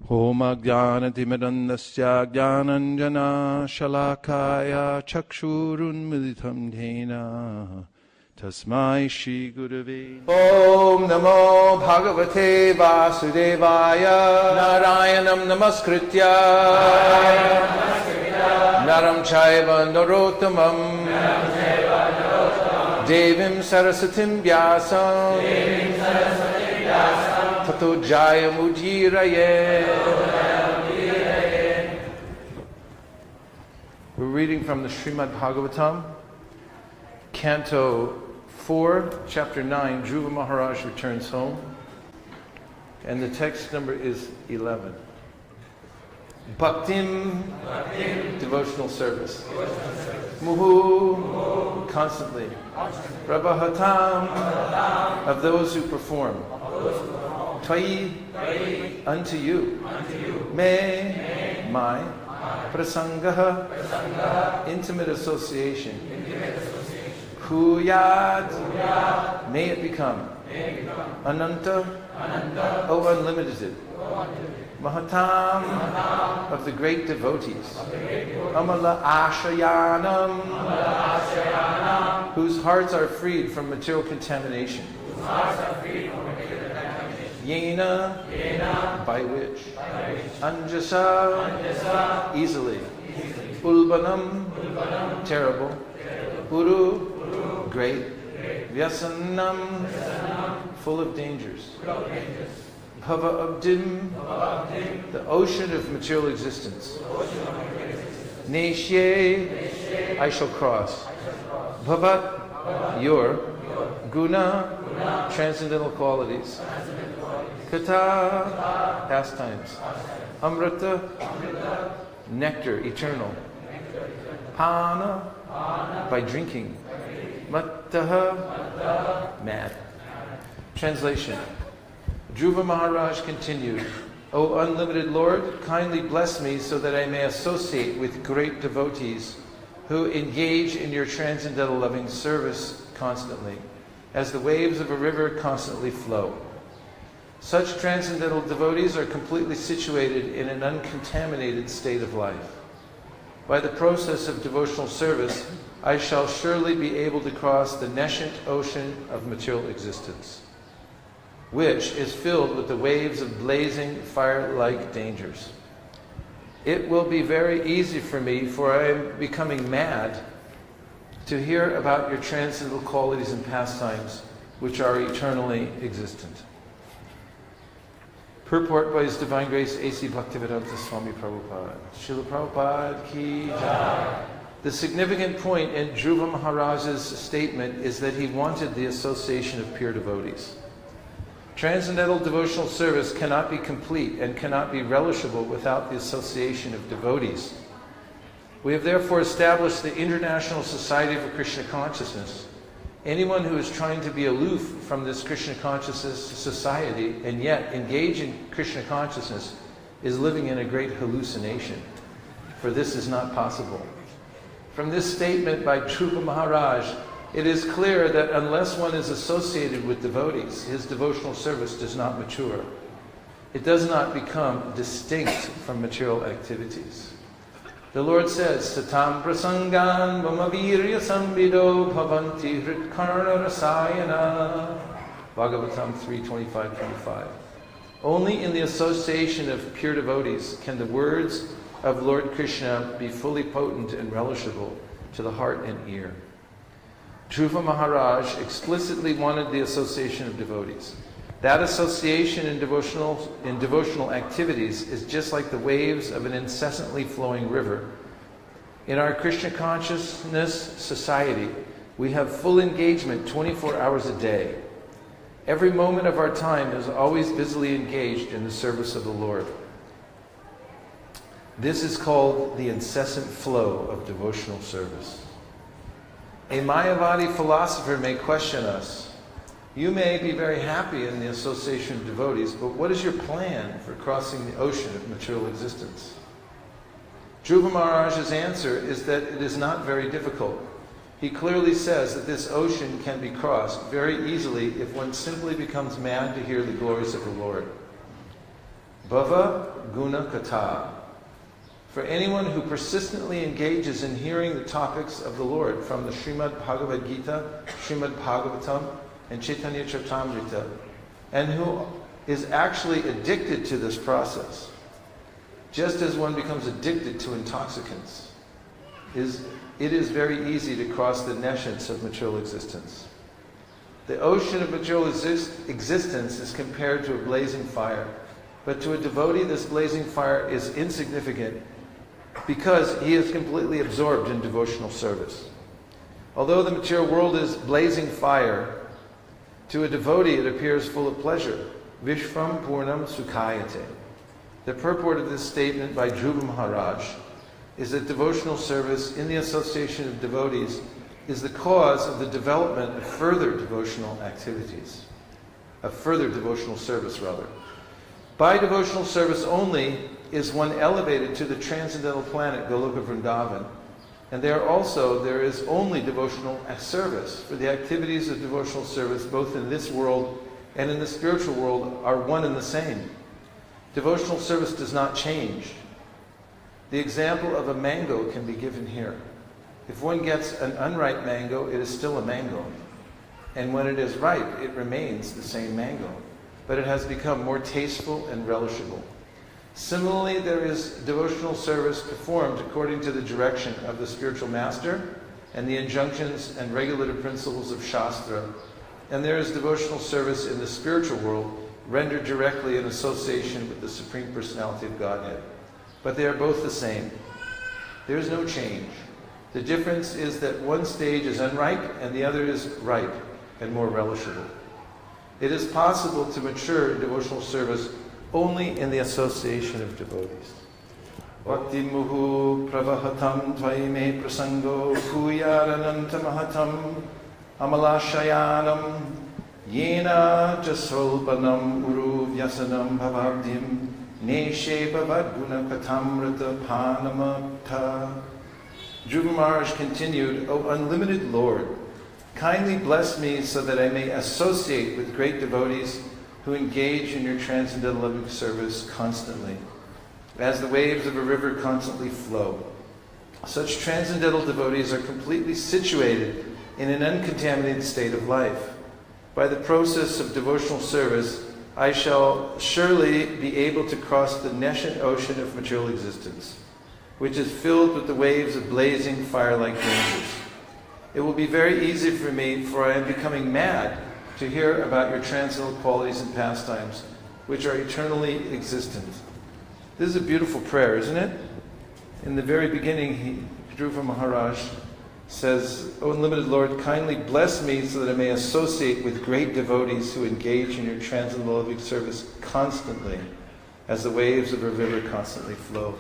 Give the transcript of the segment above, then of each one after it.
Om Ajnanatimirandasya Jnananjana Shalakaya Chakshurunmilitam Dhena Tasmai Shri Gurave Om Namo Bhagavate Vasudevaya Narayanam Namaskritya Naram Chaiva Narottamam Devim Sarasatim Vyasam Tato Jaya Mujiraye. We're reading from the Srimad Bhagavatam, Canto 4, Chapter 9, Dhruva Maharaj returns home. And the text number is 11. Bhaktim, devotional service. Muhu, constantly. Prabhahatam, of those who perform. Tvai, unto you. Me, my. Prasangaha, intimate association. Bhuyad, may it become. Ananta, O unlimited. Mahatam, of the great devotees. Amala Ashayanam, whose hearts are freed from material contamination. Yena, by which. Anjasa, easily. Ulbanam, terrible. Uru, great. Vyasanam, full of dangers. Bhava Abdim, the ocean of material existence. Neshye, I shall cross. Bhavat, your. Guna, transcendental qualities. Kata, pastimes. Amrita, nectar, eternal. Pana, by drinking. Mattaha, mad. Translation. Dhruva Maharaj continued, O unlimited Lord, kindly bless me so that I may associate with great devotees who engage in your transcendental loving service constantly, as the waves of a river constantly flow. Such transcendental devotees are completely situated in an uncontaminated state of life. By the process of devotional service, I shall surely be able to cross the nescient ocean of material existence, which is filled with the waves of blazing fire-like dangers. It will be very easy for me, for I am becoming mad, to hear about your transcendental qualities and pastimes, which are eternally existent. Purport by His Divine Grace A.C. Bhaktivedanta Swami Prabhupada. Srila Prabhupada ki jai. The significant point in Dhruva Maharaj's statement is that he wanted the association of pure devotees. Transcendental devotional service cannot be complete and cannot be relishable without the association of devotees. We have therefore established the International Society for Krishna Consciousness. Anyone who is trying to be aloof from this Krishna Consciousness society and yet engage in Krishna consciousness is living in a great hallucination, for this is not possible. From this statement by Dhruva Maharaj, it is clear that unless one is associated with devotees, his devotional service does not mature. It does not become distinct from material activities. The Lord says, Satam prasangan vamavirya samvido bhavanti hritkarna rasayana. Bhagavatam 4.9.11. Only in the association of pure devotees can the words of Lord Krishna be fully potent and relishable to the heart and ear. Dhruva Maharaj explicitly wanted the association of devotees. That association in devotional activities is just like the waves of an incessantly flowing river. In our Krishna Consciousness Society, we have full engagement 24 hours a day. Every moment of our time is always busily engaged in the service of the Lord. This is called the incessant flow of devotional service. A Mayavadi philosopher may question us. You may be very happy in the association of devotees, but what is your plan for crossing the ocean of material existence? Dhruva Maharaj's answer is that it is not very difficult. He clearly says that this ocean can be crossed very easily if one simply becomes mad to hear the glories of the Lord. Bhava Guna Kata. For anyone who persistently engages in hearing the topics of the Lord from the Srimad Bhagavad Gita, Srimad Bhagavatam, and Chaitanya Charitamrita, and who is actually addicted to this process, just as one becomes addicted to intoxicants, it is very easy to cross the nescience of material existence. The ocean of material existence is compared to a blazing fire, but to a devotee this blazing fire is insignificant because he is completely absorbed in devotional service. Although the material world is blazing fire, to a devotee it appears full of pleasure. Vishvam Purnam Sukhayate. The purport of this statement by Dhruva Maharaj is that devotional service in the association of devotees is the cause of the development of further devotional activities, of further devotional service rather. By devotional service only is one elevated to the transcendental planet Goloka Vrindavan, and there is only devotional service, for the activities of devotional service both in this world and in the spiritual world are one and the same. Devotional service does not change. The example of a mango can be given here. If one gets an unripe mango, it is still a mango. And when it is ripe, it remains the same mango. But it has become more tasteful and relishable. Similarly, there is devotional service performed according to the direction of the spiritual master and the injunctions and regulative principles of Shastra. And there is devotional service in the spiritual world rendered directly in association with the Supreme Personality of Godhead. But they are both the same. There is no change. The difference is that one stage is unripe and the other is ripe and more relishable. It is possible to mature in devotional service only in the association of devotees. Bhakti muhu pravahatam tvaime prasango kuyarananta mahatam amalashayanam yena jasolpanam uru vyasanam bhavabdim neshe bhavadguna katamrita panamata. Dhruva Maharaj continued, O unlimited Lord, kindly bless me so that I may associate with great devotees who engage in your transcendental loving service constantly, as the waves of a river constantly flow. Such transcendental devotees are completely situated in an uncontaminated state of life. By the process of devotional service, I shall surely be able to cross the nescient ocean of material existence, which is filled with the waves of blazing fire-like dangers. It will be very easy for me, for I am becoming mad to hear about your transcendental qualities and pastimes, which are eternally existent. This is a beautiful prayer, isn't it? In the very beginning, Dhruva Maharaj says, O unlimited Lord, kindly bless me so that I may associate with great devotees who engage in your transcendental loving service constantly, as the waves of a river constantly flow.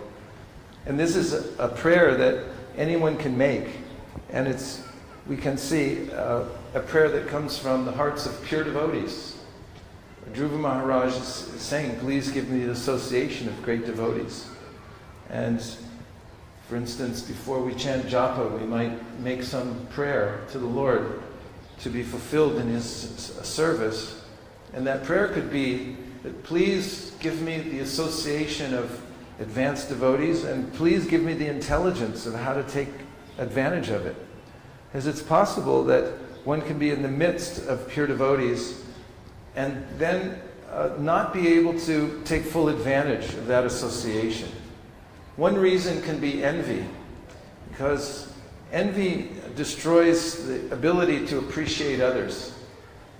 And this is a prayer that anyone can make, and we can see a prayer that comes from the hearts of pure devotees. Dhruva Maharaj is saying, please give me the association of great devotees. And for instance, before we chant japa, we might make some prayer to the Lord to be fulfilled in His service. And that prayer could be that please give me the association of advanced devotees, and please give me the intelligence of how to take advantage of it. Because it's possible that one can be in the midst of pure devotees and then not be able to take full advantage of that association. One reason can be envy, because envy destroys the ability to appreciate others.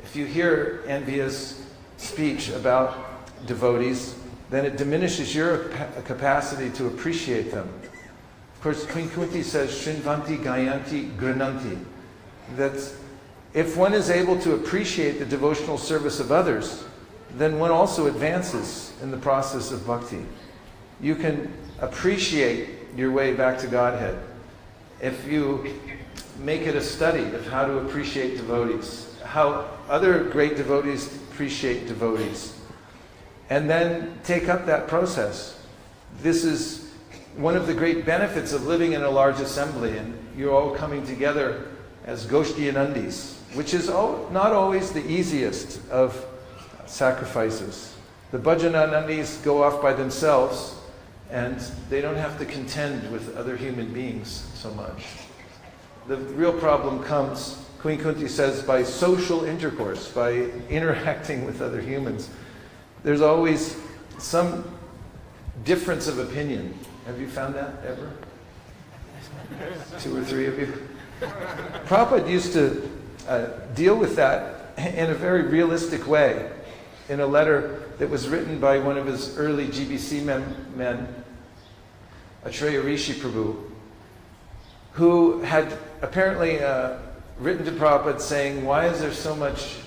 If you hear envious speech about devotees, then it diminishes your capacity to appreciate them. Of course, Queen Kunti says, Shrinvanti Gayanti Grananti, that if one is able to appreciate the devotional service of others, then one also advances in the process of bhakti. You can appreciate your way back to Godhead if you make it a study of how to appreciate devotees, how other great devotees appreciate devotees, and then take up that process. This is one of the great benefits of living in a large assembly, and you're all coming together as Goshtiyanandis, which is not always the easiest of sacrifices. The Bhajananandis go off by themselves, and they don't have to contend with other human beings so much. The real problem comes, Queen Kunti says, by social intercourse, by interacting with other humans. There's always some difference of opinion. Have you found that ever? 2 or 3 of you? Prabhupada used to deal with that in a very realistic way in a letter that was written by one of his early GBC men, Atreya Rishi Prabhu, who had apparently written to Prabhupada saying, why is there so much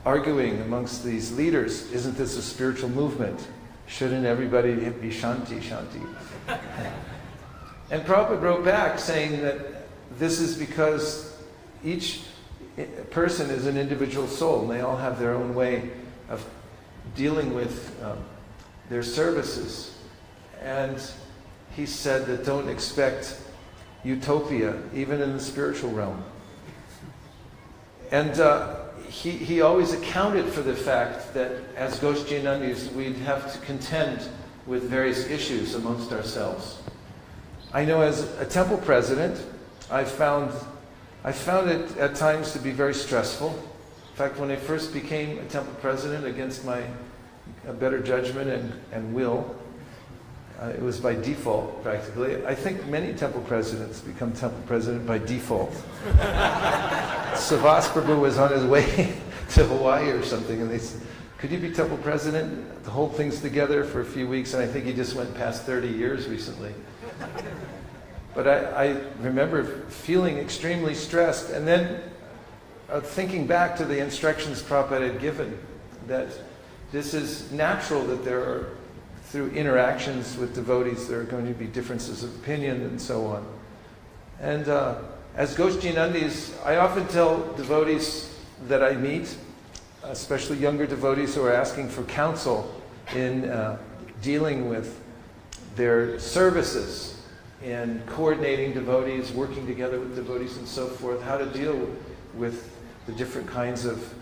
arguing amongst these leaders? Isn't this a spiritual movement? Shouldn't everybody be shanti, shanti? And Prabhupada wrote back saying that this is because each person is an individual soul, and they all have their own way of dealing with their services. And he said that don't expect utopia, even in the spiritual realm. And he always accounted for the fact that as Goshthinandis, we'd have to contend with various issues amongst ourselves. I know as a temple president, I found it at times to be very stressful. In fact, when I first became a temple president against my better judgment and will, it was by default, practically. I think many temple presidents become temple president by default. Savas Prabhu was on his way to Hawaii or something, and they said, could you be temple president? To hold things together for a few weeks, and I think he just went past 30 years recently. But I remember feeling extremely stressed, and then thinking back to the instructions Prabhupada had given, that this is natural, that there are, through interactions with devotees, there are going to be differences of opinion and so on. And as Goshthinandis, I often tell devotees that I meet, especially younger devotees who are asking for counsel in dealing with their services, in coordinating devotees, working together with devotees and so forth, how to deal with the different kinds of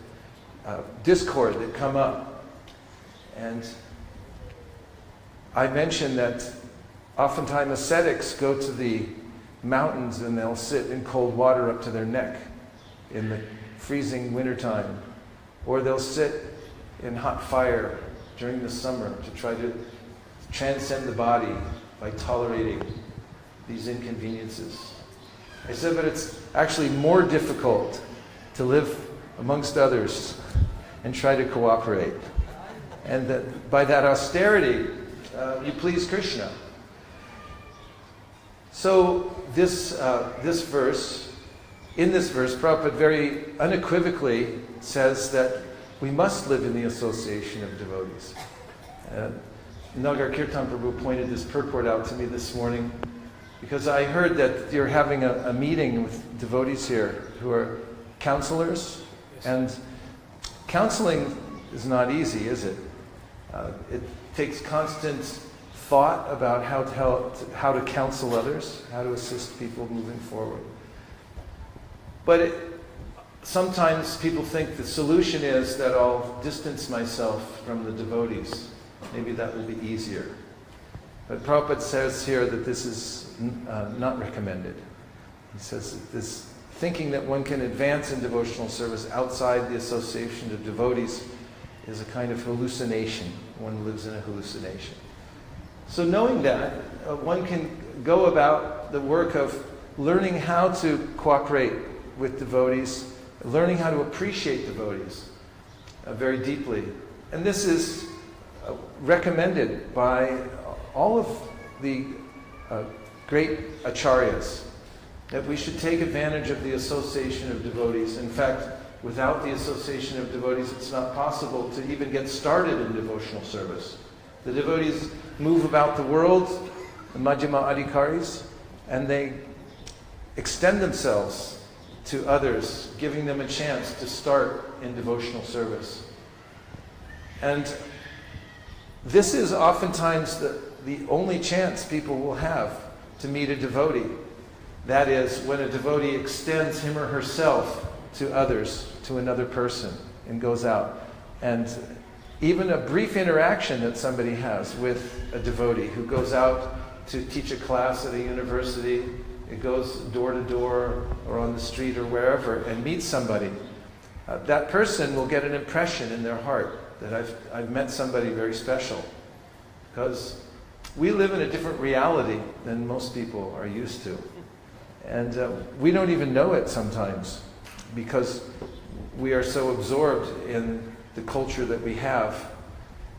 discord that come up. And I mentioned that oftentimes ascetics go to the mountains and they'll sit in cold water up to their neck in the freezing wintertime. Or they'll sit in hot fire during the summer to try to transcend the body by tolerating these inconveniences. I said, but it's actually more difficult to live amongst others and try to cooperate. And that by that austerity, you please Krishna. So in this verse, Prabhupada very unequivocally says that we must live in the association of devotees. Nagar Kirtan Prabhu pointed this purport out to me this morning, because I heard that you're having a meeting with devotees here who are counselors, and counseling is not easy, is it? It takes constant thought about how to counsel others, how to assist people moving forward. But sometimes people think the solution is that I'll distance myself from the devotees. Maybe that will be easier. But Prabhupada says here that this is not recommended. He says that this thinking that one can advance in devotional service outside the association of devotees is a kind of hallucination. One lives in a hallucination. So knowing that, one can go about the work of learning how to cooperate with devotees, learning how to appreciate devotees very deeply. And this is recommended by all of the great acharyas, that we should take advantage of the association of devotees. In fact, without the association of devotees, it's not possible to even get started in devotional service. The devotees move about the world, the Majjhima Adhikaris, and they extend themselves to others, giving them a chance to start in devotional service. And this is oftentimes the only chance people will have to meet a devotee. That is, when a devotee extends him or herself to others, to another person, and goes out and even a brief interaction that somebody has with a devotee who goes out to teach a class at a university, it goes door to door or on the street or wherever and meets somebody, that person will get an impression in their heart that I've met somebody very special. Because we live in a different reality than most people are used to. And we don't even know it sometimes because we are so absorbed in the culture that we have.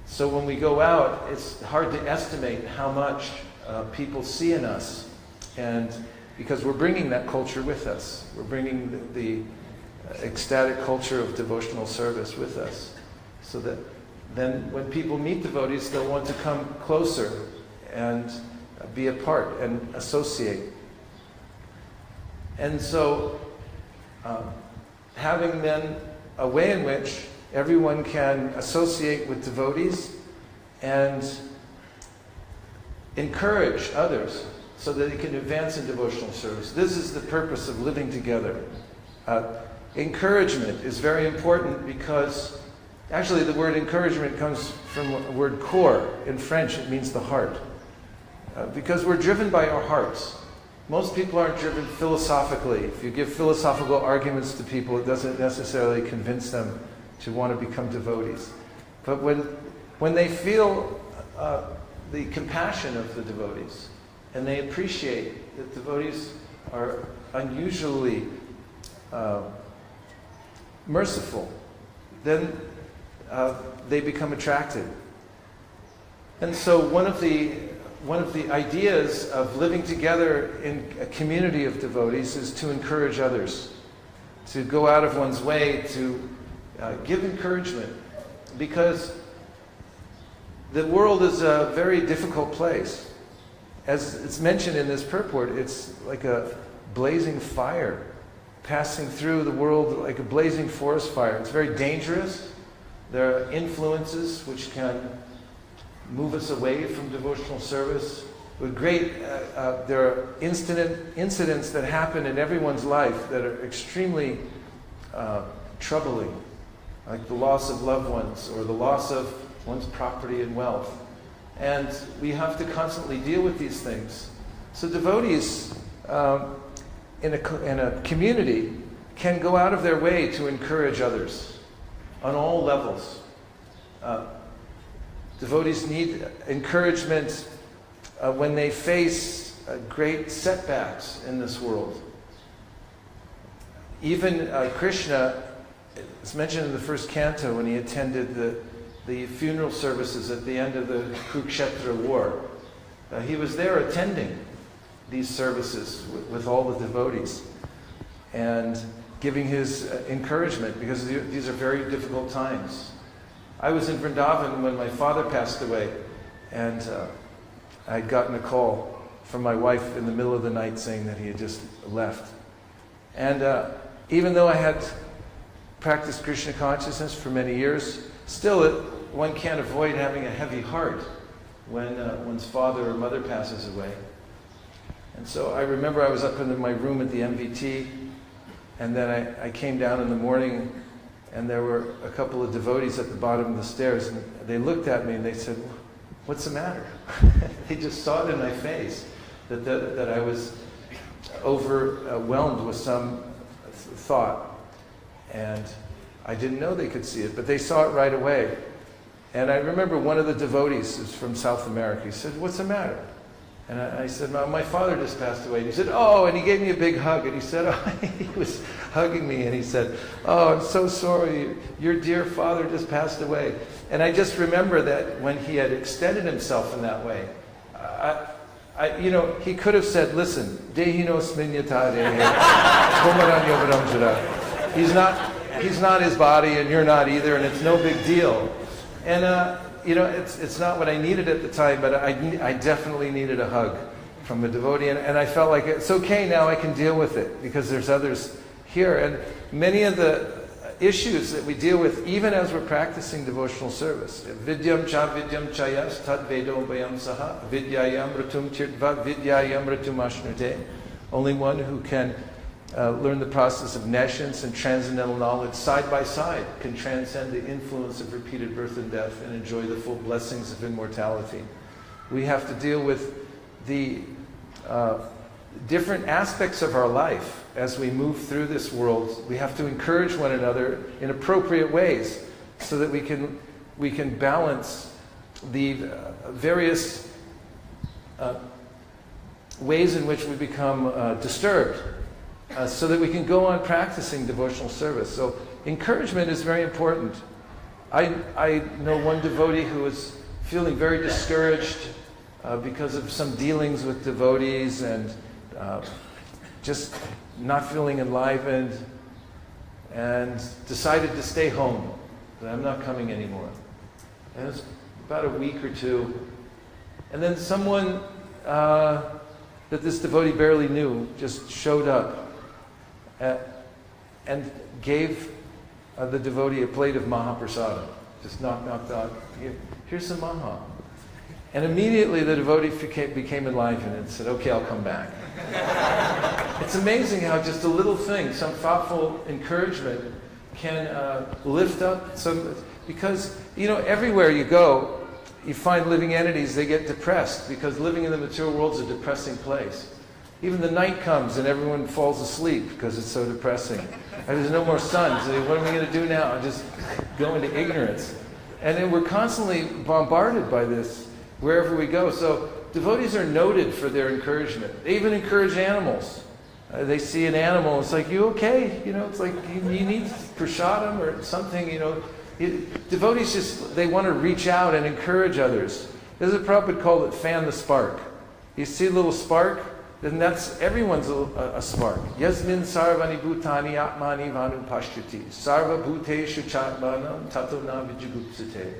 So when we go out, it's hard to estimate how much people see in us. And because we're bringing that culture with us. We're bringing the ecstatic culture of devotional service with us. So that then when people meet devotees, they'll want to come closer and be a part and associate. And so having then a way in which everyone can associate with devotees and encourage others so that they can advance in devotional service. This is the purpose of living together. Encouragement is very important because actually the word encouragement comes from the word cœur. In French it means the heart. Because we're driven by our hearts. Most people aren't driven philosophically. If you give philosophical arguments to people, it doesn't necessarily convince them to want to become devotees. But when they feel the compassion of the devotees, and they appreciate that devotees are unusually merciful, then they become attracted. And so one of the ideas of living together in a community of devotees is to encourage others, to go out of one's way to give encouragement, because the world is a very difficult place. As it's mentioned in this purport, it's like a blazing fire passing through the world, like a blazing forest fire. It's very dangerous. There are influences which can move us away from devotional service. There are incidents that happen in everyone's life that are extremely troubling, like the loss of loved ones or the loss of one's property and wealth. And we have to constantly deal with these things. So devotees in a community can go out of their way to encourage others on all levels. Devotees need encouragement when they face great setbacks in this world. Even Krishna, it's mentioned in the first canto when he attended the funeral services at the end of the Kurukshetra war. He was there attending these services with all the devotees and giving his encouragement, because these are very difficult times. I was in Vrindavan when my father passed away, and I'd gotten a call from my wife in the middle of the night saying that he had just left. And even though I had practiced Krishna consciousness for many years, still one can't avoid having a heavy heart when one's father or mother passes away. And so I remember I was up in my room at the MVT, and then I came down in the morning, and there were a couple of devotees at the bottom of the stairs, and they looked at me and they said, "What's the matter?" They just saw it in my face that I was overwhelmed with some thought. And I didn't know they could see it, but they saw it right away. And I remember one of the devotees is from South America. He said, "What's the matter?" And I said, "My father just passed away." And he said, "Oh," and he gave me a big hug. And he said, he was hugging me, and he said, "Oh, I'm so sorry. Your dear father just passed away." And I just remember that when he had extended himself in that way, he could have said, "Listen, dehino sminyata dehe, he's not his body, and you're not either, and it's no big deal." And it's not what I needed at the time, but I definitely needed a hug from a devotee, and I felt like it's okay now. I can deal with it because there's others here, and many of the issues that we deal with, even as we're practicing devotional service. Vidyam chayas tat vedo vayam saha vidyayam ratum tirtva vidyayam ratum ashnute. Only one who can learn the process of nescience and transcendental knowledge side by side, can transcend the influence of repeated birth and death and enjoy the full blessings of immortality. We have to deal with the different aspects of our life as we move through this world. We have to encourage one another in appropriate ways so that we can balance the various ways in which we become disturbed, so that we can go on practicing devotional service. So encouragement is very important. I know one devotee who was feeling very discouraged because of some dealings with devotees and just not feeling enlivened, and decided to stay home. I'm not coming anymore. And it was about a week or two. And then someone that this devotee barely knew just showed up and gave the devotee a plate of Mahaprasada. Just knocked out. Here's some Maha. And immediately the devotee became enlivened and said, okay, I'll come back. It's amazing how just a little thing, some thoughtful encouragement, can lift up some... Because, everywhere you go, you find living entities, they get depressed, because living in the material world is a depressing place. Even the night comes and everyone falls asleep because it's so depressing. And there's no more sun, so what am I going to do now? Just go into ignorance. And then we're constantly bombarded by this wherever we go. So devotees are noted for their encouragement. They even encourage animals. They see an animal, it's like, you okay? It's like, you need prasadam or something, Devotees just, they want to reach out and encourage others. There's a Prabhupada called it fan the spark. You see a little spark, then everyone's a spark. Yasmin sarvani bhutani atmani vanu pashyati. Sarva bhuteshu chatmanam tato na vijagupsate.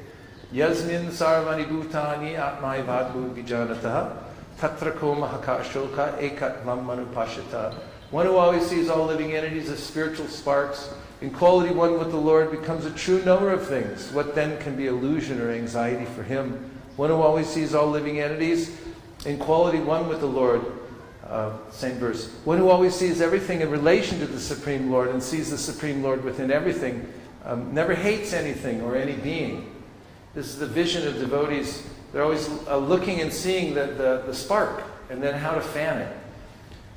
Yasmin sarvani bhutani atmai vadmu vijanataha. Tatra koma hakashoka ekat vammanu pashyata. One who always sees all living entities as spiritual sparks, in quality one with the Lord, becomes a true knower of things. What then can be illusion or anxiety for him? One who always sees all living entities, in quality one with the Lord. Same verse. One who always sees everything in relation to the Supreme Lord and sees the Supreme Lord within everything, never hates anything or any being. This is the vision of devotees. They're always looking and seeing the spark, and then how to fan it.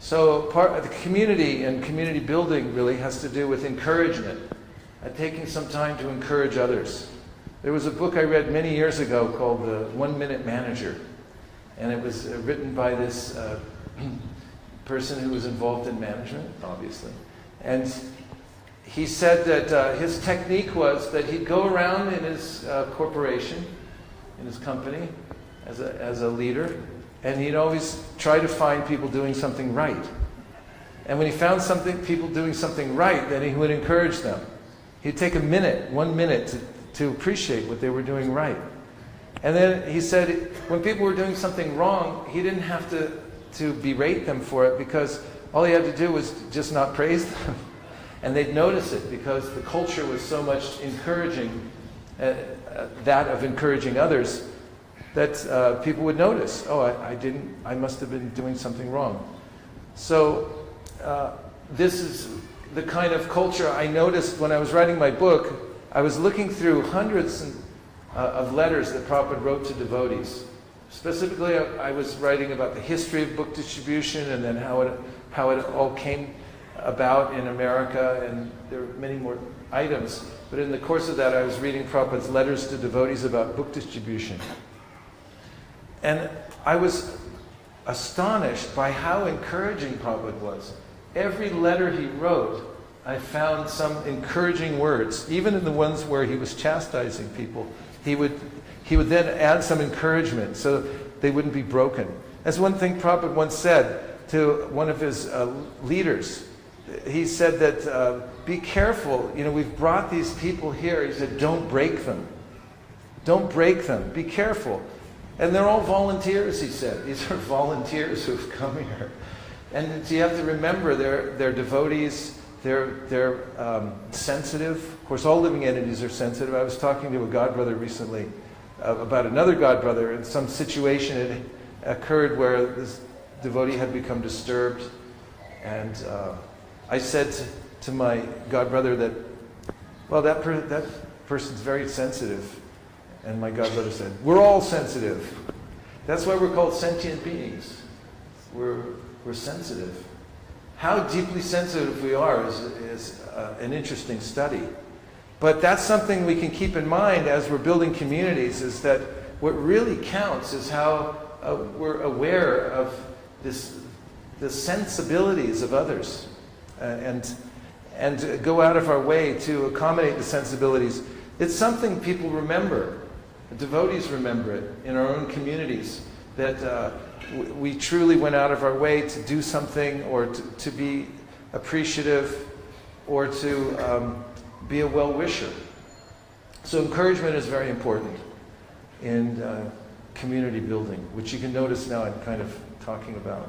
So part of the community and community building really has to do with encouragement, taking some time to encourage others. There was a book I read many years ago called The 1 Minute Manager, and it was written by this person who was involved in management, obviously. And he said that his technique was that he'd go around in his corporation, in his company, as a leader, and he'd always try to find people doing something right. And when he found people doing something right, then he would encourage them. He'd take 1 minute to appreciate what they were doing right. And then he said when people were doing something wrong, he didn't have to berate them for it, because all he had to do was just not praise them. And they'd notice it, because the culture was so much encouraging, that of encouraging others, that people would notice, oh, I must have been doing something wrong. So this is the kind of culture I noticed when I was writing my book. I was looking through hundreds of letters that Prabhupada wrote to devotees. Specifically, I was writing about the history of book distribution, and then how it all came about in America, and there are many more items. But in the course of that, I was reading Prabhupada's letters to devotees about book distribution. And I was astonished by how encouraging Prabhupada was. Every letter he wrote, I found some encouraging words. Even in the ones where he was chastising people, he would then add some encouragement so they wouldn't be broken. That's one thing Prabhupada once said to one of his leaders. He said that, be careful, we've brought these people here. He said, don't break them. Don't break them. Be careful. And they're all volunteers, he said. These are volunteers who've come here. And so you have to remember, they're devotees, they're sensitive. Of course, all living entities are sensitive. I was talking to a godbrother recently about another godbrother, and some situation had occurred where this devotee had become disturbed. And I said to my godbrother that, well, that person's very sensitive. And my godbrother said, we're all sensitive. That's why we're called sentient beings. We're sensitive. How deeply sensitive we are is an interesting study. But that's something we can keep in mind as we're building communities, is that what really counts is how we're aware of the sensibilities of others, and go out of our way to accommodate the sensibilities. It's something people remember. Devotees remember it in our own communities, that we truly went out of our way to do something, or to be appreciative, or to be a well-wisher. So encouragement is very important in community building, which you can notice now I'm kind of talking about.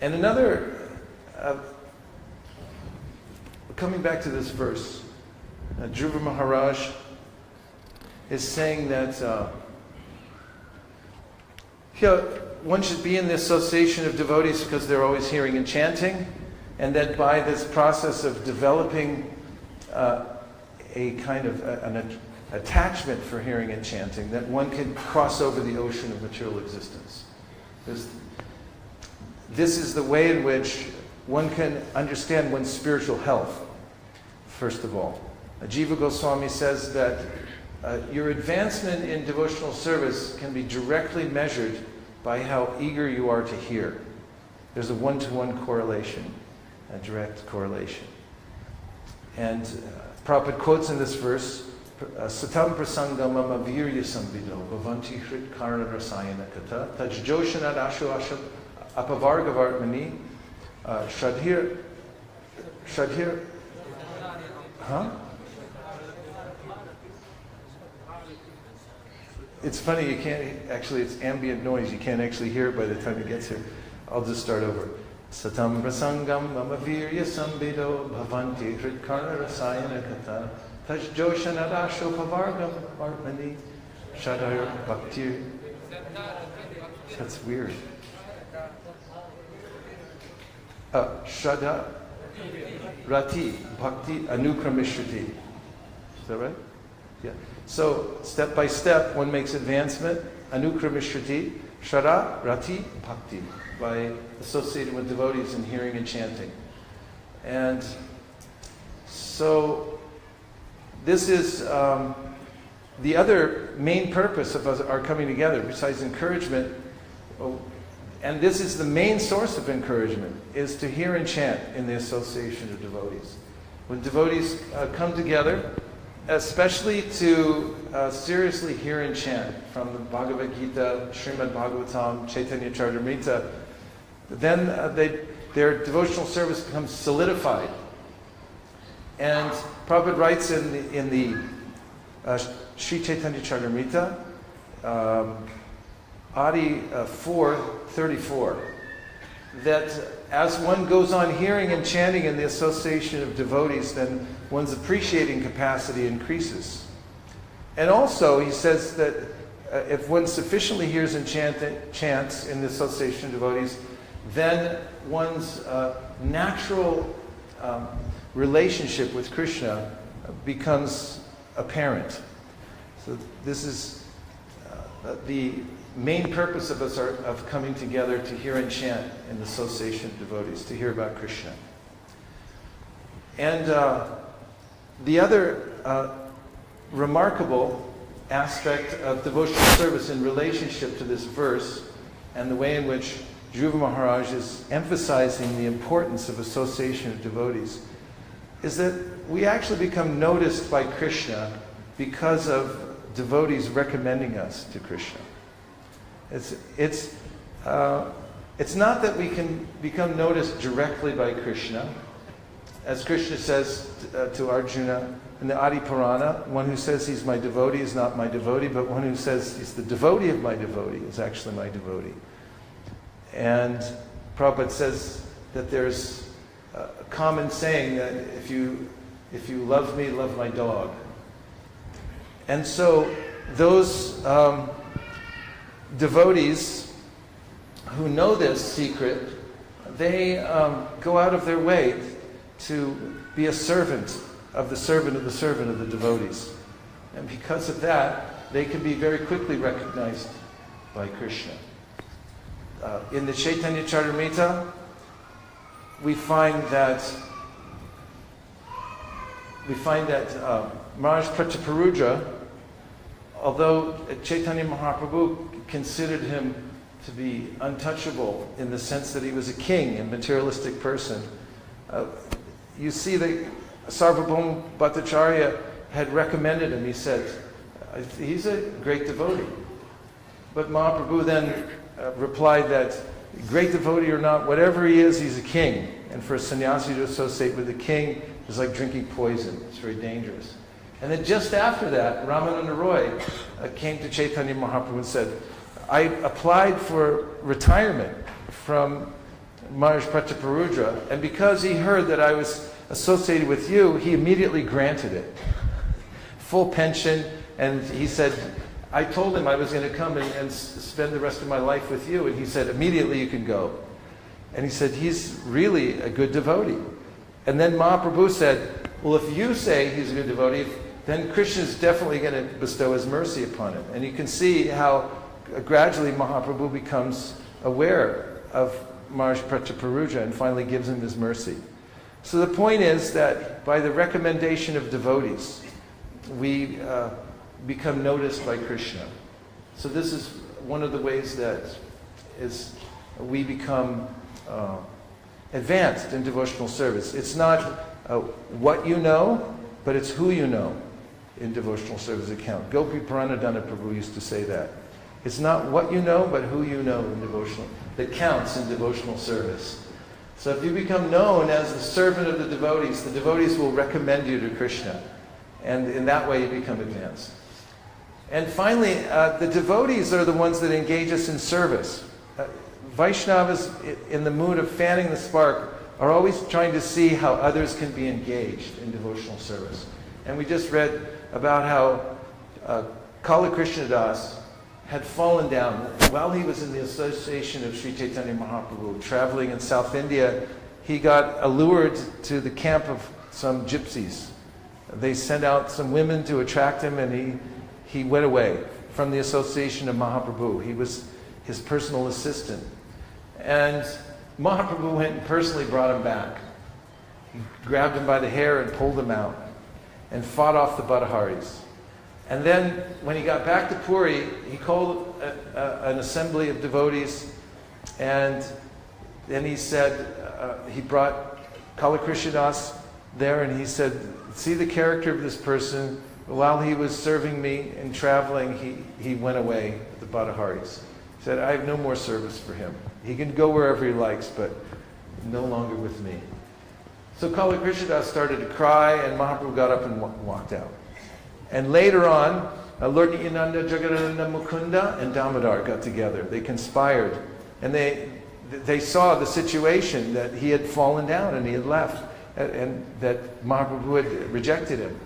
And another, coming back to this verse, Dhruva Maharaj is saying that one should be in the association of devotees because they're always hearing and chanting, and that by this process of developing a kind of an attachment for hearing and chanting, that one can cross over the ocean of material existence. This is the way in which one can understand one's spiritual health, first of all. Jiva Goswami says that your advancement in devotional service can be directly measured by how eager you are to hear. There's a one-to-one correlation, a direct correlation. And Prabhupada quotes in this verse, Satam prasangamam avirya samvido bhavanti hrit karana rasayana kata tajjoshanad ashu ashu apavargavartmani shadhir, huh? It's funny, you can't actually, it's ambient noise, you can't actually hear it by the time it gets here. I'll just start over. Satam prasangam mamavirya sambido bhavanti hritkarna rasayana kata tajjoshanadasho pavargam armani shadhir bhaktir. That's weird. Shadha rati bhakti anukramishruti. Is that right? Yeah. So, step by step, one makes advancement, anukramishruti, shara, rati, bhakti, by associating with devotees and hearing and chanting. And so, this is the other main purpose of our coming together, besides encouragement, and this is the main source of encouragement, is to hear and chant in the association of devotees. When devotees come together, especially to seriously hear and chant from the Bhagavad Gita, Srimad Bhagavatam, Chaitanya Charitamrita, then their devotional service becomes solidified. And Prabhupada writes in the Sri Chaitanya Charitamrita, Adi 4:34, that as one goes on hearing and chanting in the association of devotees, then one's appreciating capacity increases. And also, he says that if one sufficiently hears and chants in the association of devotees, then one's natural relationship with Krishna becomes apparent. So this is the main purpose of us of coming together to hear and chant in the association of devotees, to hear about Krishna. And the other remarkable aspect of devotional service in relationship to this verse, and the way in which Dhruva Maharaj is emphasizing the importance of association of devotees, is that we actually become noticed by Krishna because of devotees recommending us to Krishna. It's not that we can become noticed directly by Krishna. As Krishna says to Arjuna in the Adi Purana, one who says he's my devotee is not my devotee, but one who says he's the devotee of my devotee is actually my devotee. And Prabhupada says that there's a common saying that if you love me, love my dog. And so those devotees who know this secret, they go out of their way to be a servant of the servant of the servant of the devotees. And because of that, they can be very quickly recognized by Krishna. In the Chaitanya Charitamrita, we find that Maharaj Prataparudra, although Chaitanya Mahaprabhu considered him to be untouchable in the sense that he was a king and materialistic person, you see that Sarvabhauma Bhattacharya had recommended him. He said, he's a great devotee. But Mahaprabhu then replied that, great devotee or not, whatever he is, he's a king. And for a sannyasi to associate with a king is like drinking poison. It's very dangerous. And then just after that, Ramananda Roy came to Chaitanya Mahaprabhu and said, I applied for retirement from Maharaj Prataparudra, and because he heard that I was associated with you, he immediately granted it. Full pension, and he said, I told him I was going to come and spend the rest of my life with you, and he said, immediately you can go. And he said, he's really a good devotee. And then Mahaprabhu said, well, if you say he's a good devotee, then Krishna is definitely going to bestow his mercy upon him. And you can see how gradually Mahaprabhu becomes aware of Maharaj Prataparudra and finally gives him his mercy. So the point is that by the recommendation of devotees, we become noticed by Krishna. So this is one of the ways that we become advanced in devotional service. It's not what you know, but it's who you know in devotional service account. Gopi Pranadana Prabhu used to say that. It's not what you know, but who you know in devotional, that counts in devotional service. So if you become known as the servant of the devotees will recommend you to Krishna. And in that way you become advanced. And finally, the devotees are the ones that engage us in service. Vaishnavas, in the mood of fanning the spark, are always trying to see how others can be engaged in devotional service. And we just read about how Kala Krishna Das had fallen down while he was in the association of Sri Chaitanya Mahaprabhu. Traveling in South India, he got allured to the camp of some gypsies. They sent out some women to attract him, and he went away from the association of Mahaprabhu. He was his personal assistant. And Mahaprabhu went and personally brought him back. He grabbed him by the hair and pulled him out and fought off the Bhataharis. And then when he got back to Puri, he called an assembly of devotees, and then he said, he brought Kala Krishna Das there, and he said, see the character of this person. While he was serving me and traveling, he went away with the Bhataharis. He said, I have no more service for him. He can go wherever he likes, but no longer with me. So Kala Krishna Das started to cry, and Mahaprabhu got up and walked out. And later on, Lord Nityananda, Jagadananda, Mukunda, and Damodar got together. They conspired, and they saw the situation that he had fallen down and he had left, and that Mahaprabhu had rejected him.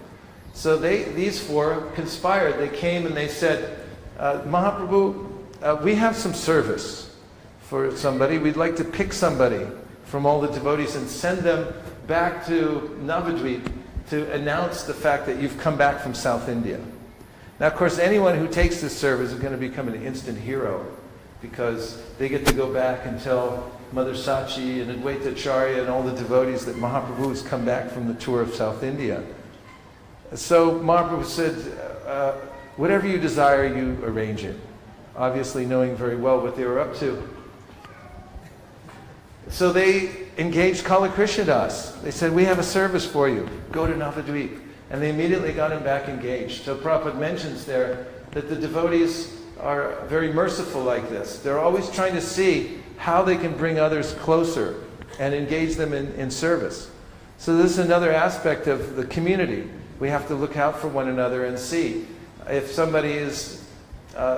So these four conspired. They came and they said, Mahaprabhu, we have some service for somebody. We'd like to pick somebody from all the devotees and send them back to Navadvip to announce the fact that you've come back from South India. Now, of course, anyone who takes this service is going to become an instant hero, because they get to go back and tell Mother Sachi and Advaita Acharya and all the devotees that Mahaprabhu has come back from the tour of South India. So Mahaprabhu said, whatever you desire, you arrange it. Obviously knowing very well what they were up to. So they engaged Kala Krishna Das. They said, we have a service for you. Go to Navadvip. And they immediately got him back engaged. So Prabhupada mentions there that the devotees are very merciful like this. They're always trying to see how they can bring others closer and engage them in service. So this is another aspect of the community. We have to look out for one another and see if somebody is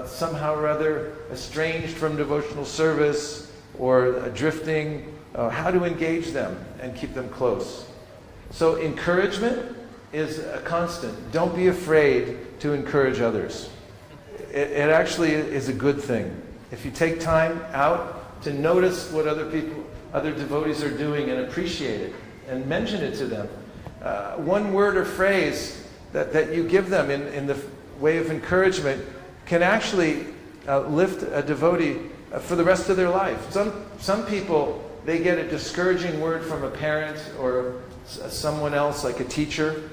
somehow or other estranged from devotional service or drifting, how to engage them and keep them close. So encouragement is a constant. Don't be afraid to encourage others. It actually is a good thing. If you take time out to notice what other people other devotees are doing and appreciate it and mention it to them. One word or phrase that you give them in the way of encouragement can actually lift a devotee for the rest of their life. Some people, they get a discouraging word from a parent or someone else, like a teacher,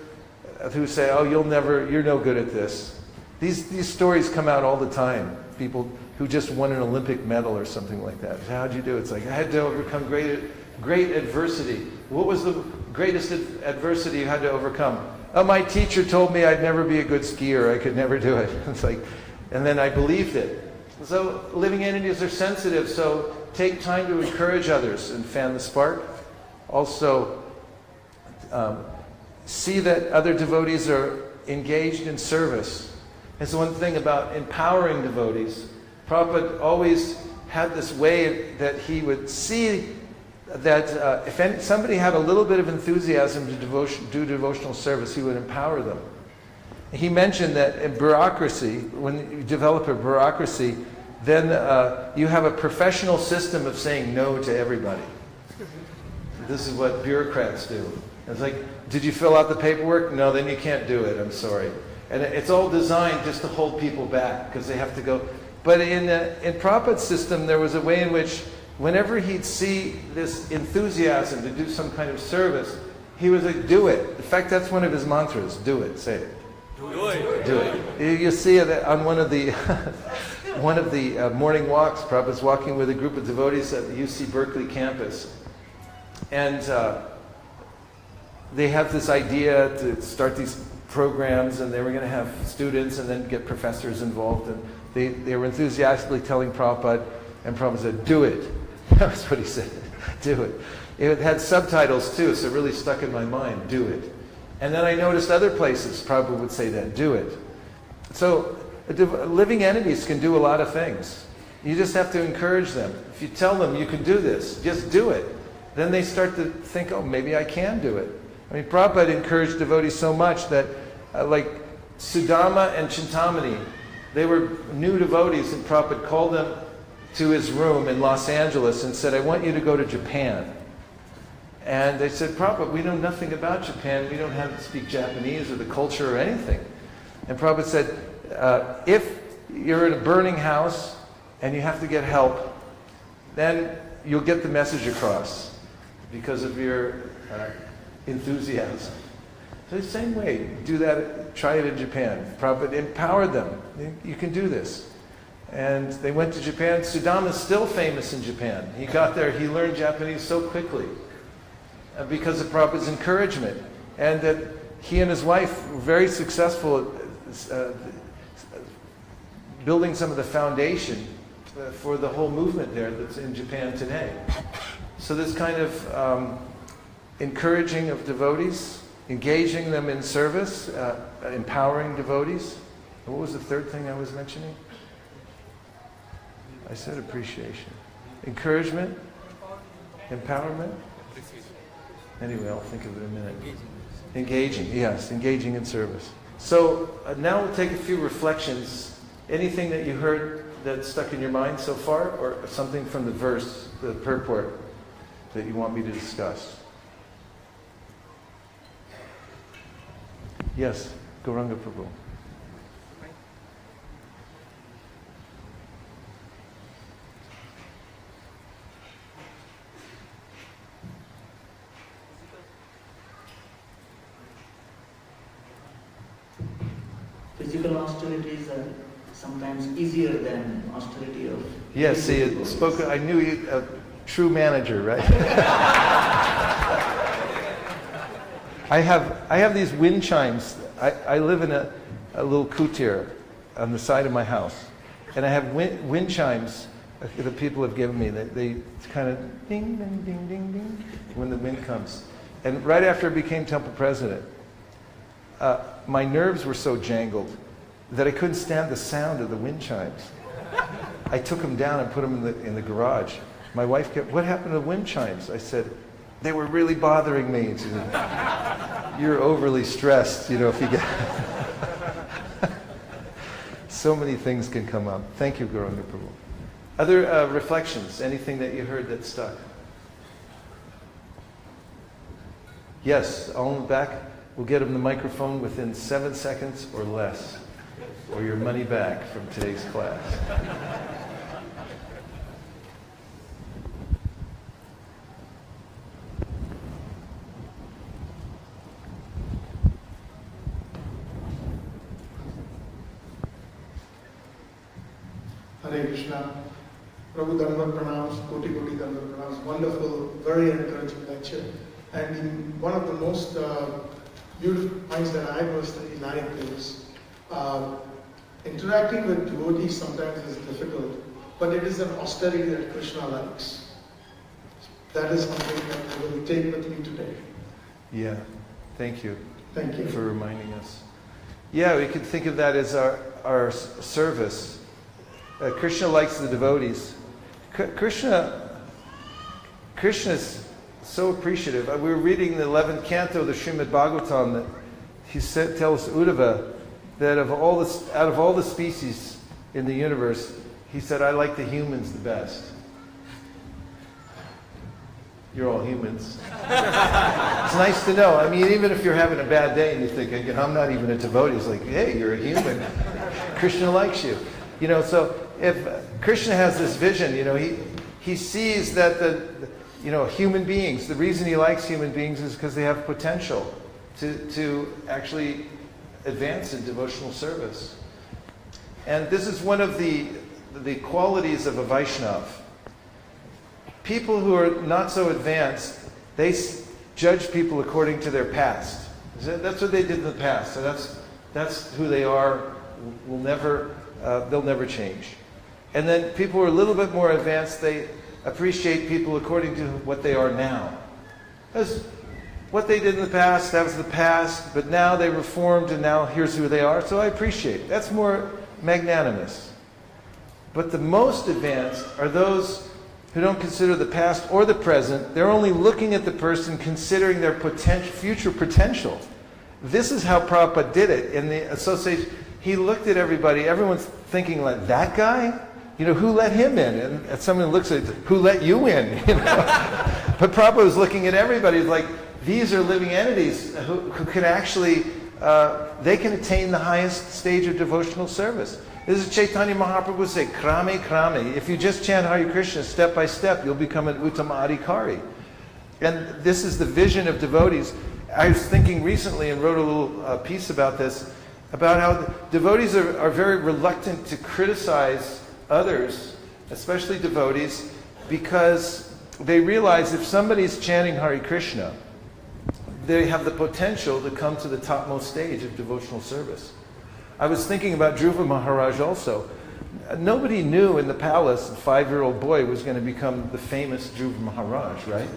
who say, "Oh, you're no good at this." These stories come out all the time. People who just won an Olympic medal or something like that. How'd you do it? It's like, I had to overcome great adversity. What was the greatest adversity you had to overcome? Oh, my teacher told me I'd never be a good skier. I could never do it. It's like, and then I believed it. So living entities are sensitive, so take time to encourage others and fan the spark. Also, see that other devotees are engaged in service. It's one thing about empowering devotees. Prabhupada always had this way that he would see that if somebody had a little bit of enthusiasm to do devotional service, he would empower them. He mentioned that in bureaucracy, when you develop a bureaucracy, then you have a professional system of saying no to everybody. This is what bureaucrats do. It's like, did you fill out the paperwork? No, then you can't do it. I'm sorry. And it's all designed just to hold people back because they have to go. But in Prabhupada's system, there was a way in which whenever he'd see this enthusiasm to do some kind of service, he was like, do it. In fact, that's one of his mantras. Do it. Say it. Do it. Do it. You see it on one of the morning walks. Prabhupada's walking with a group of devotees at the UC Berkeley campus. And they have this idea to start these programs, and they were going to have students and then get professors involved. And they were enthusiastically telling Prabhupada, and Prabhupada said, do it. That was what he said. Do it. It had subtitles too, so it really stuck in my mind. Do it. And then I noticed other places Prabhupada would say that. Do it. So living entities can do a lot of things. You just have to encourage them. If you tell them you can do this, just do it. Then they start to think, oh, maybe I can do it. I mean, Prabhupada encouraged devotees so much that, like Sudama and Chintamani, they were new devotees, and Prabhupada called them to his room in Los Angeles and said, I want you to go to Japan. And they said, Prabhupada, we know nothing about Japan. We don't have to speak Japanese or the culture or anything. And Prabhupada said, if you're in a burning house and you have to get help, then you'll get the message across because of your enthusiasm. So the same way, do that, try it in Japan. Prabhupada empowered them. You can do this. And they went to Japan. Sudama is still famous in Japan. He got there, he learned Japanese so quickly because of Prabhupada's encouragement. And that he and his wife were very successful at building some of the foundation for the whole movement there that's in Japan today. So this kind of encouraging of devotees, engaging them in service, empowering devotees. And what was the third thing I was mentioning? I said appreciation. Encouragement, empowerment. Anyway, I'll think of it in a minute. Engaging, yes, engaging in service. So now we'll take a few reflections. Anything that you heard that stuck in your mind so far, or something from the verse, the purport, that you want me to discuss? Yes, Gauranga Prabhu. Physical austerities are sometimes easier than austerity of... Yes, see, it spoke, I knew you, a true manager, right? I have these wind chimes. I live in a little kutir on the side of my house. And I have wind chimes that people have given me. They kind of ding, ding, ding, ding, ding when the wind comes. And right after I became temple president, my nerves were so jangled that I couldn't stand the sound of the wind chimes. I took them down and put them in the garage. My wife kept, what happened to the wind chimes? I said, they were really bothering me. She said, you're overly stressed, you know, if you get... So many things can come up. Thank you, Gauranga Prabhu. Other reflections, anything that you heard that stuck? Yes, all in the back. We'll get them the microphone within 7 seconds or less, or your money back from today's class. Hare Krishna. Prabhu Dhanvat Pranams, Koti Koti Dhanvat Pranams. Wonderful, very encouraging lecture. And in one of the most beautiful points that I personally like is interacting with devotees sometimes is difficult, but it is an austerity that Krishna likes. That is something that I will take with me today. Yeah, thank you. Thank you. For reminding us. Yeah, we could think of that as our service. Krishna likes the devotees. Krishna is so appreciative. We were reading the 11th canto of the Srimad Bhagavatam that he tells Uddhava that out of all the species in the universe, he said, I like the humans the best. You're all humans. It's nice to know. I mean, even if you're having a bad day and you think, I'm not even a devotee, it's like, hey, you're a human. Krishna likes you. So if Krishna has this vision, he sees that human beings, the reason he likes human beings is because they have potential to actually advance in devotional service. And this is one of the qualities of a Vaishnava. People who are not so advanced, they judge people according to their past. That's what they did in the past. So that's who they are. They'll never change. And then people who are a little bit more advanced, they appreciate people according to what they are now. Because what they did in the past, that was the past, but now they reformed and now here's who they are, so I appreciate it. That's more magnanimous. But the most advanced are those who don't consider the past or the present. They're only looking at the person, considering their future potential. This is how Prabhupada did it. In the association, he looked at everybody. Everyone's thinking like, that guy? Who let him in? And someone looks at, who let you in? But Prabhupada was looking at everybody like, these are living entities who can actually, they can attain the highest stage of devotional service. This is Chaitanya Mahaprabhu say, krame krame. If you just chant Hare Krishna step by step, you'll become an Uttama Adhikari. And this is the vision of devotees. I was thinking recently and wrote a little piece about this, about how devotees are very reluctant to criticize others, especially devotees, because they realize if somebody's chanting Hare Krishna, they have the potential to come to the topmost stage of devotional service. I was thinking about Dhruva Maharaj also. Nobody knew in the palace a 5-year-old boy was going to become the famous Dhruva Maharaj, right?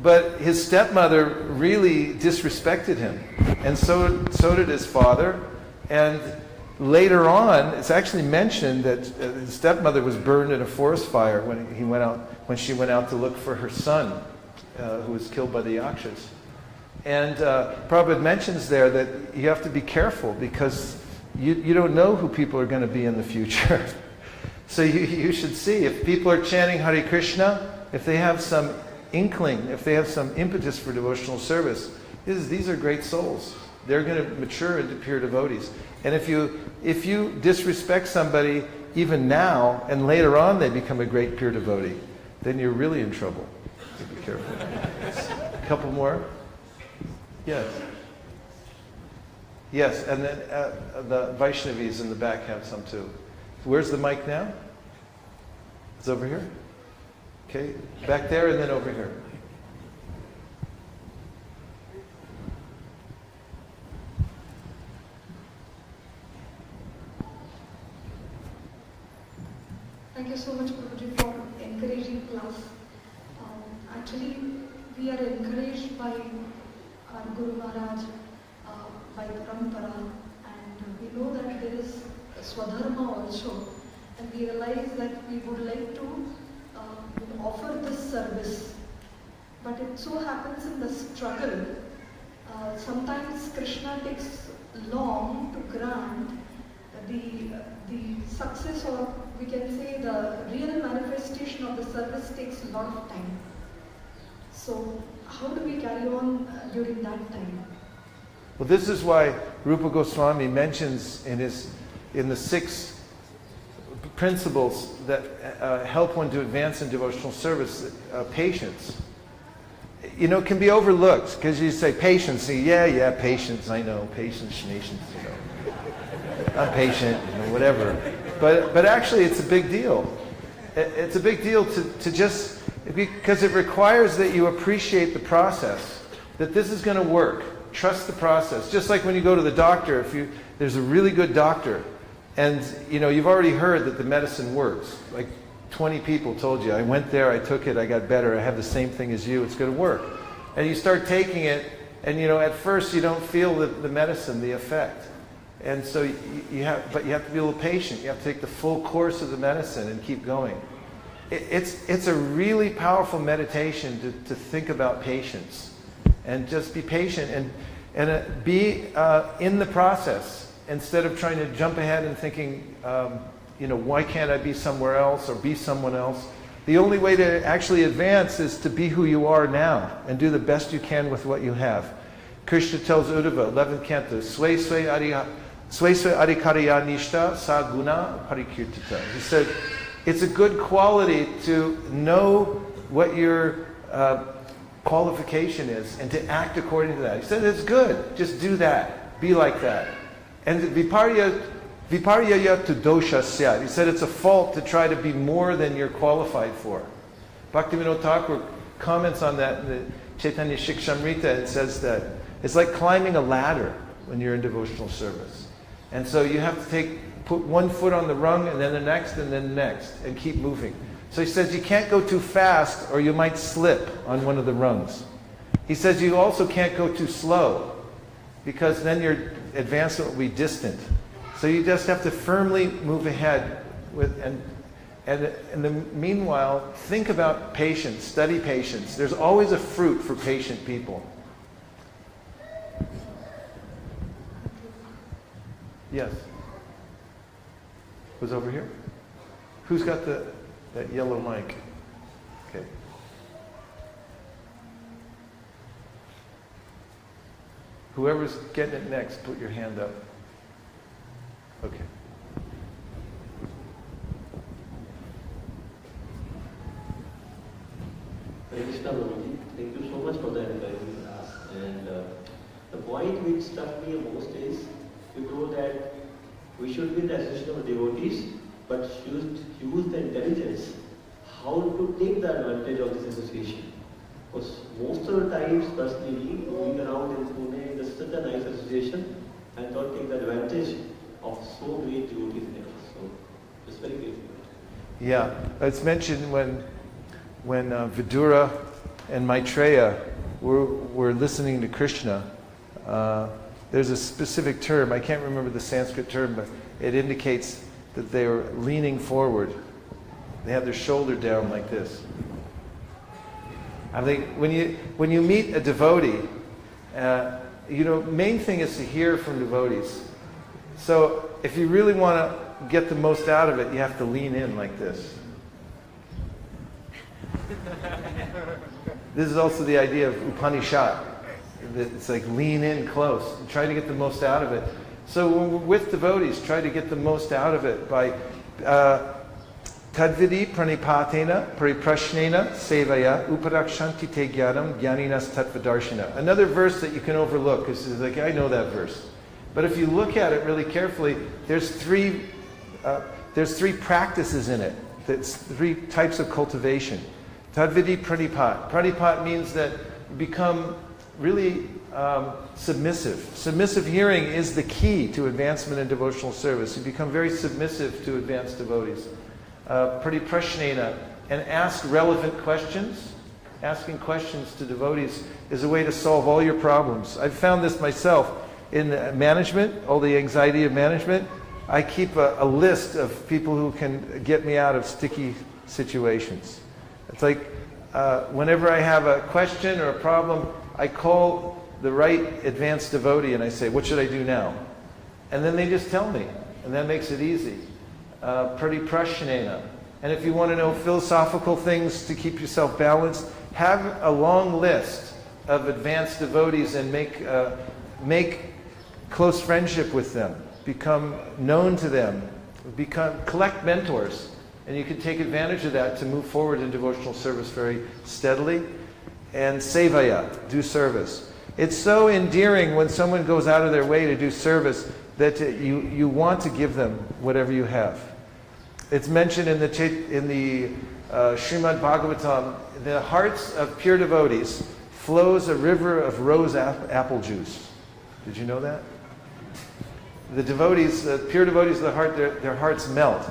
But his stepmother really disrespected him, and so did his father. And later on, it's actually mentioned that his stepmother was burned in a forest fire when she went out to look for her son, who was killed by the Yakshas. And Prabhupada mentions there that you have to be careful because you don't know who people are going to be in the future. So you should see if people are chanting Hare Krishna, if they have some inkling, if they have some impetus for devotional service, these are great souls. They're going to mature into pure devotees. And if you disrespect somebody even now and later on they become a great pure devotee, then you're really in trouble. So be careful. A couple more. Yes. Yes, and then the Vaishnavis in the back have some too. Where's the mic now? It's over here? Okay, back there and then over here. Thank you so much, Guruji, for encouraging class. Actually, we are encouraged by our Guru Maharaj, by the Parampara, and we know that there is Swadharma also, and we realize that we would like to offer this service. But it so happens in the struggle, sometimes Krishna takes long to grant the success, or we can say the real manifestation of the service takes a lot of time. So how do we carry on during that time? Well, this is why Rupa Goswami mentions in the 6 principles that help one to advance in devotional service, patience. You know, it can be overlooked because you say patience. Yeah, patience. I know, patience. You know, I'm patient. You know, whatever. But actually, it's a big deal. It's a big deal to just, because it requires that you appreciate the process. That this is going to work. Trust the process. Just like when you go to the doctor, there's a really good doctor, and you know you've already heard that the medicine works. Like 20 people told you, I went there, I took it, I got better, I have the same thing as you, it's going to work. And you start taking it, and you know at first you don't feel the medicine, the effect. And so you have to be a little patient. You have to take the full course of the medicine and keep going. It's a really powerful meditation to think about patience. And just be patient and be in the process instead of trying to jump ahead and thinking, you know, why can't I be somewhere else or be someone else? The only way to actually advance is to be who you are now and do the best you can with what you have. Krishna tells Uddhava, 11th canto, Sway adhikariya nishta sa guna parikirtita. He said, it's a good quality to know what your qualification is and to act according to that. He said it's good. Just do that. Be like that. And viparya tu dosha syat. He said it's a fault to try to be more than you're qualified for. Bhaktivinoda Thakur comments on that in the Chaitanya Shikshamrita and says that it's like climbing a ladder when you're in devotional service. And so you have to put one foot on the rung and then the next and then the next and keep moving. So he says you can't go too fast or you might slip on one of the rungs. He says you also can't go too slow because then your advancement will be distant. So you just have to firmly move ahead and in the meanwhile, think about patience, study patience. There's always a fruit for patient people. Yes? Who's over here? Who's got that yellow mic? Okay. Whoever's getting it next, put your hand up. Okay. Hare Krishna, Prabhuji. Thank you so much for the encouraging class. And the point which struck me most is you told that we should be in the association of devotees, but use the intelligence how to take the advantage of this association. Because most of the times, personally, going around in Pune, there's such a nice association and don't take the advantage of so great devotees there. So it's very grateful. Yeah, it's mentioned when Vidura and Maitreya were listening to Krishna. There's a specific term, I can't remember the Sanskrit term, but it indicates that they were leaning forward. They had their shoulder down like this. I think when you meet a devotee, main thing is to hear from devotees. So if you really want to get the most out of it, you have to lean in like this. This is also the idea of Upanishad. It's like lean in close and try to get the most out of it. So when we're with devotees, try to get the most out of it by tadvidi pranipatena pariprashnena sevaya uparakshanti te jnanam jnaninas tattvadarshina. Another verse that you can overlook is like, I know that verse. But if you look at it really carefully, there's three practices in it. That's 3 types of cultivation. Tadvidi pranipat. Pranipat means that you become really submissive. Submissive hearing is the key to advancement in devotional service. You become very submissive to advanced devotees. Pariprashnena, and ask relevant questions. Asking questions to devotees is a way to solve all your problems. I've found this myself in management, all the anxiety of management. I keep a list of people who can get me out of sticky situations. It's like whenever I have a question or a problem, I call the right advanced devotee and I say, what should I do now? And then they just tell me, and that makes it easy. Pariprashnena. And if you want to know philosophical things to keep yourself balanced, have a long list of advanced devotees and make close friendship with them, become known to them, collect mentors, and you can take advantage of that to move forward in devotional service very steadily. And sevaya, do service. It's so endearing when someone goes out of their way to do service that you want to give them whatever you have. It's mentioned in the Srimad Bhagavatam, the hearts of pure devotees flows a river of rose apple juice. Did you know that? The devotees, the pure devotees of the heart, their hearts melt.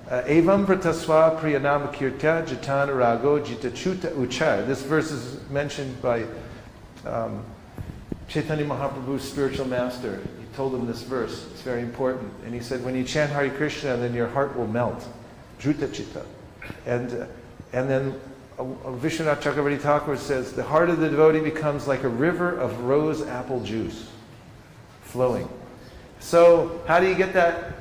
Evam pratasva priyanama kirtya jitana rago jitachuta uchar. This verse is mentioned by Chaitanya Mahaprabhu's spiritual master. He told him this verse. It's very important. And he said, when you chant Hare Krishna, then your heart will melt. Druta chitta. And then Vishwanath Chakravarti Thakur says, the heart of the devotee becomes like a river of rose apple juice flowing. So how do you get that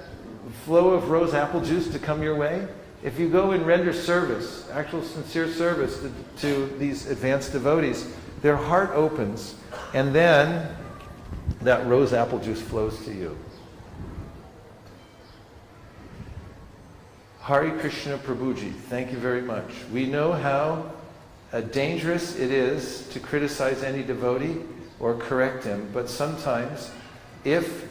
flow of rose apple juice to come your way? If you go and render service, actual sincere service to these advanced devotees, their heart opens, and then that rose apple juice flows to you. Hare Krishna Prabhuji, thank you very much. We know how dangerous it is to criticize any devotee or correct him, but sometimes, if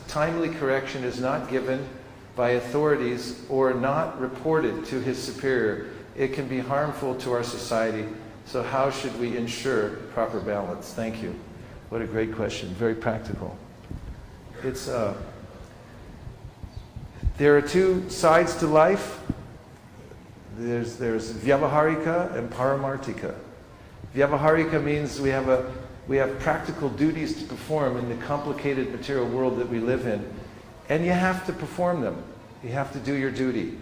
timely correction is not given by authorities or not reported to his superior, it can be harmful to our society. So how should we ensure proper balance? Thank you. What a great question. Very practical. It's there are two sides to life. There's Vyavaharika and Paramartika. Vyavaharika means we have practical duties to perform in the complicated material world that we live in. And you have to perform them. You have to do your duty.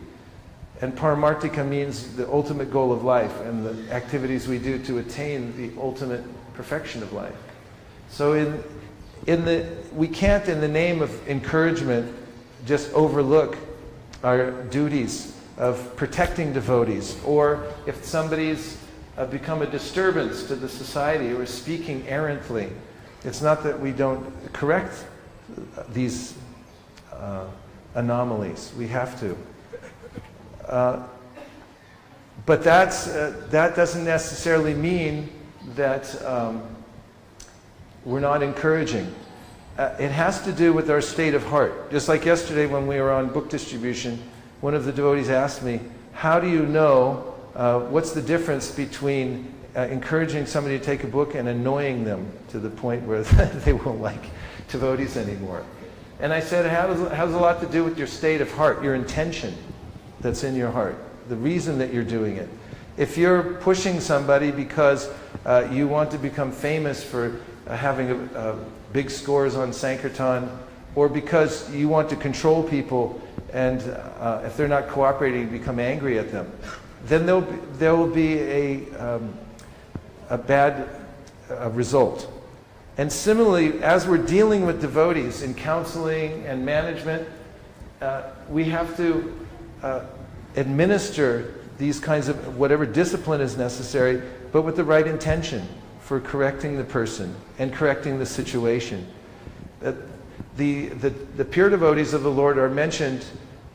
And Paramartika means the ultimate goal of life and the activities we do to attain the ultimate perfection of life. So we can't, in the name of encouragement, just overlook our duties of protecting devotees, or if somebody's become a disturbance to the society or is speaking errantly, it's not that we don't correct these anomalies. We have to. But that doesn't necessarily mean that we're not encouraging. It has to do with our state of heart. Just like yesterday when we were on book distribution, one of the devotees asked me, how do you know, what's the difference between encouraging somebody to take a book and annoying them to the point where they won't like devotees anymore? And I said, it has a lot to do with your state of heart, your intention that's in your heart, the reason that you're doing it. If you're pushing somebody because you want to become famous for having big scores on Sankirtan, or because you want to control people, and if they're not cooperating, you become angry at them, then there will be a bad result. And similarly, as we're dealing with devotees in counseling and management, we have to administer these kinds of whatever discipline is necessary, but with the right intention for correcting the person and correcting the situation. The pure devotees of the Lord are mentioned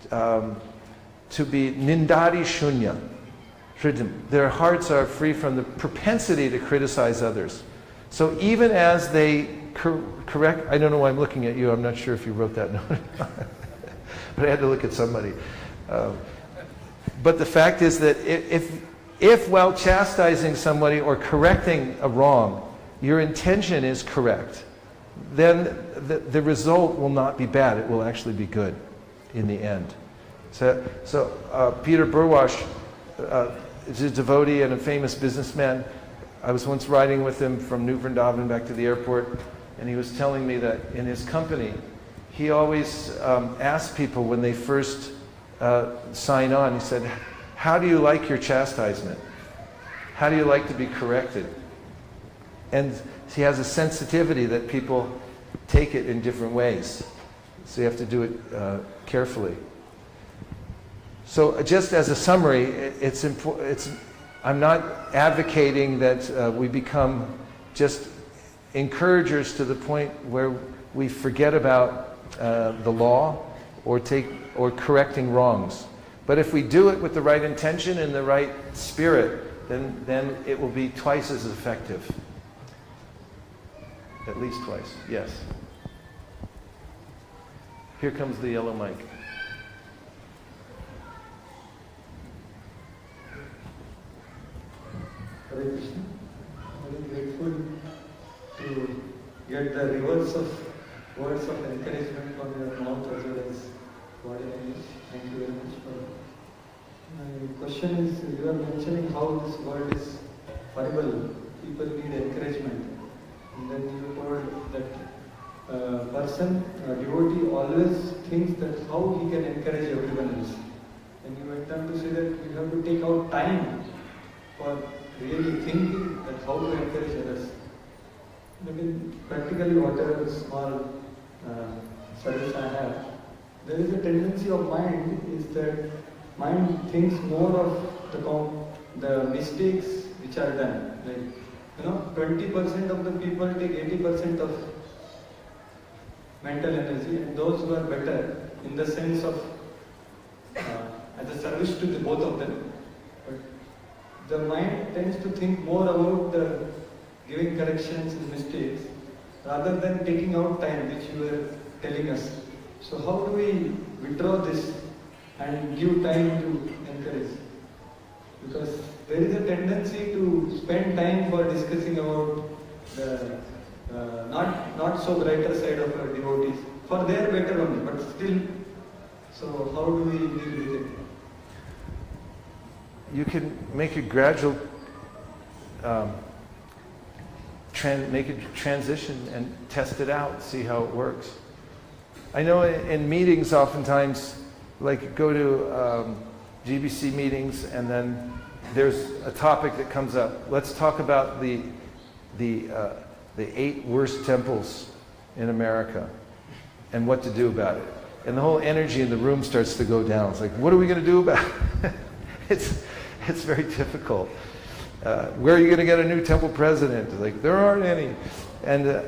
to be nindari shunya. Their hearts are free from the propensity to criticize others. So even as they correct, I don't know why I'm looking at you, I'm not sure if you wrote that note, but I had to look at somebody. But the fact is that if while chastising somebody or correcting a wrong, your intention is correct, then the result will not be bad. It will actually be good in the end. So Peter Burwash is a devotee and a famous businessman. I was once riding with him from New Vrindavan back to the airport, and he was telling me that in his company, he always asked people when they first sign on, he said, how do you like your chastisement? How do you like to be corrected? And he has a sensitivity that people take it in different ways. So you have to do it carefully. So just as a summary, I'm not advocating that we become just encouragers to the point where we forget about the law or correcting wrongs. But if we do it with the right intention and the right spirit, then it will be twice as effective. At least twice, yes. Here comes the yellow mic. Hare Krishna. I'm very grateful to get the reverse of words of encouragement from your mouth as well as body language. Thank you very much for that. My question is, you are mentioning how this world is horrible. People need encouragement. And then you told that a devotee always thinks that how he can encourage everyone else. And you went on to say that you have to take out time for really thinking that how to encourage others. I mean, practically whatever small service I have, there is a tendency of mind is that mind thinks more of the mistakes which are done. Like, 20% of the people take 80% of mental energy, and those who are better in the sense of as a service to both of them. But the mind tends to think more about the giving corrections and mistakes rather than taking out time, which you were telling us. So how do we withdraw this and give time to encourage? Because there is a tendency to spend time for discussing about the not so brighter side of our devotees, for their better only, but still. So how do we deal with it? You can make a gradual make a transition and test it out, see how it works. I know in meetings oftentimes, like go to GBC meetings, and then there's a topic that comes up. Let's talk about the 8 worst temples in America and what to do about it. And the whole energy in the room starts to go down. It's like, what are we going to do about it? It's very difficult. Where are you going to get a new temple president? Like, there aren't any. And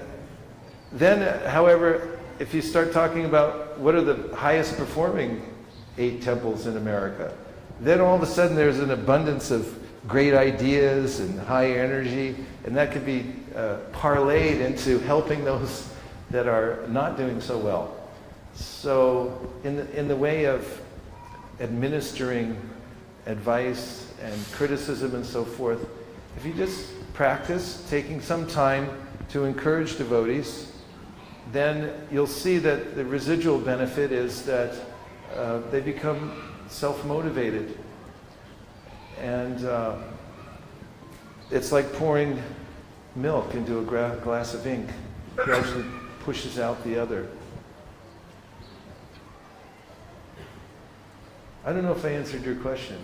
then, however, if you start talking about what are the highest performing 8 temples in America, then all of a sudden there's an abundance of great ideas and high energy, and that could be parlayed into helping those that are not doing so well. So in the way of administering advice and criticism and so forth, if you just practice taking some time to encourage devotees, then you'll see that the residual benefit is that they become self-motivated. And it's like pouring milk into a glass of ink. It gradually pushes out the other. I don't know if I answered your question.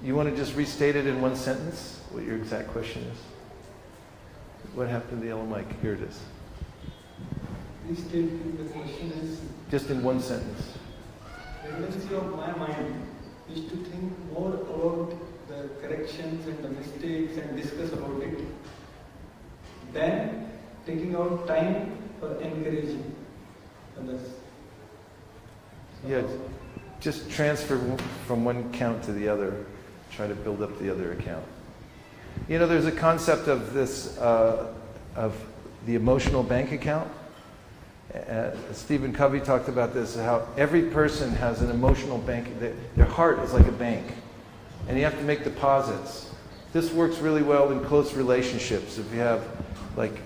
You want to just restate it in one sentence, what your exact question is? What happened to the yellow mic? Here it is. Restating the question is, just in one sentence. The tendency of my mind is to think more about the corrections and the mistakes and discuss about it than taking out time for encouraging others. So Yeah, just transfer from one account to the other. Try to build up the other account. You know, there's a concept of this, of the emotional bank account. Stephen Covey talked about this, how every person has an emotional bank. Their heart is like a bank. And you have to make deposits. This works really well in close relationships. If you have, like,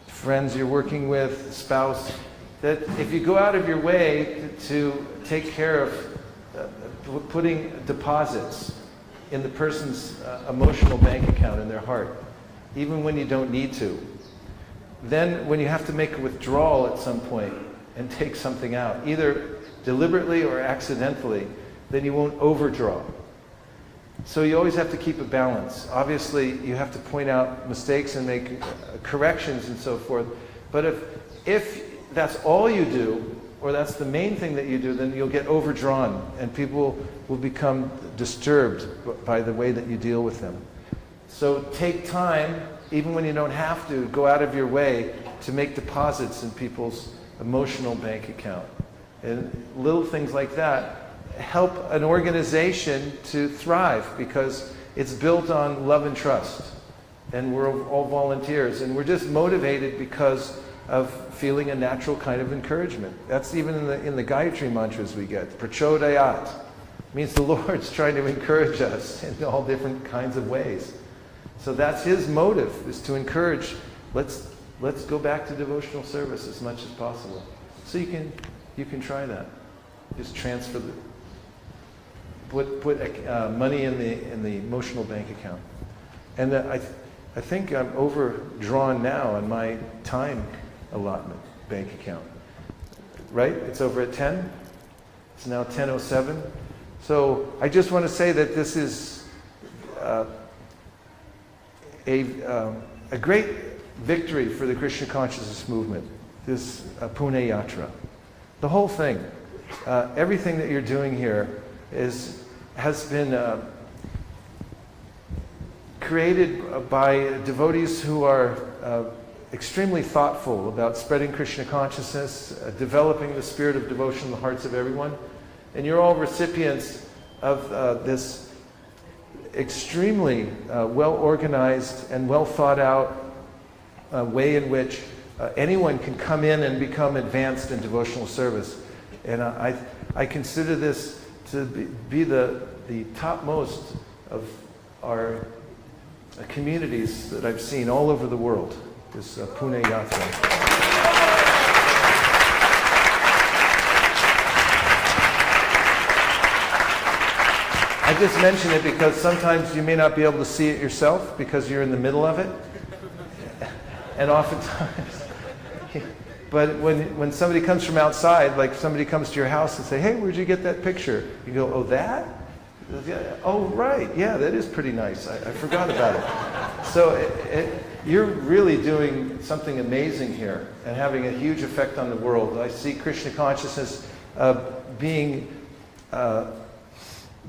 friends you're working with, spouse, that if you go out of your way to take care of putting deposits in the person's emotional bank account in their heart, even when you don't need to, then when you have to make a withdrawal at some point and take something out, either deliberately or accidentally, then you won't overdraw. So you always have to keep a balance. Obviously, you have to point out mistakes and make corrections and so forth. But if that's all you do, or that's the main thing that you do, then you'll get overdrawn and people will become disturbed by the way that you deal with them. So take time, even when you don't have to, go out of your way to make deposits in people's emotional bank account. And little things like that help an organization to thrive because it's built on love and trust. And we're all volunteers. And we're just motivated because of feeling a natural kind of encouragement. That's even in the Gayatri mantras we get. Prachodayat means the Lord's trying to encourage us in all different kinds of ways. So that's His motive, is to encourage, let's go back to devotional service as much as possible. So you can try that. Just transfer put money in the emotional bank account. And I think I'm overdrawn now on my time allotment bank account. Right? It's over at 10. It's now 10:07. So I just want to say that this is a great victory for the Krishna consciousness movement, this Pune Yatra. The whole thing, everything that you're doing here has been created by devotees who are extremely thoughtful about spreading Krishna consciousness, developing the spirit of devotion in the hearts of everyone. And you're all recipients of this extremely well-organized and well-thought-out way in which anyone can come in and become advanced in devotional service. And I consider this to be the topmost of our communities that I've seen all over the world, this Pune Yatra. I just mention it because sometimes you may not be able to see it yourself because you're in the middle of it. And oftentimes, but when somebody comes from outside, like somebody comes to your house and say, hey, where'd you get that picture? You go, oh, that? Oh, right, yeah, that is pretty nice. I forgot about it. So you're really doing something amazing here and having a huge effect on the world. I see Krishna consciousness being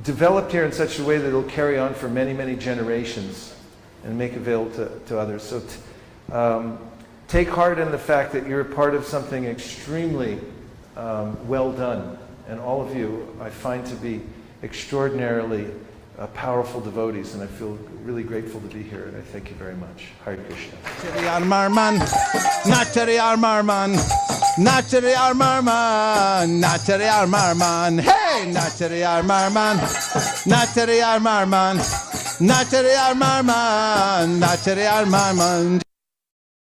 developed here in such a way that it'll carry on for many, many generations and make available to others. So take heart in the fact that you're a part of something extremely well done. And all of you I find to be extraordinarily powerful devotees, and I feel really grateful to be here, and I thank you very much. Hare Krishna. Marman, Natari Marman, Natari Marman, Natari Marman, hey, Natari Marman, Natari Marman, Natari Marman, Natari Marman.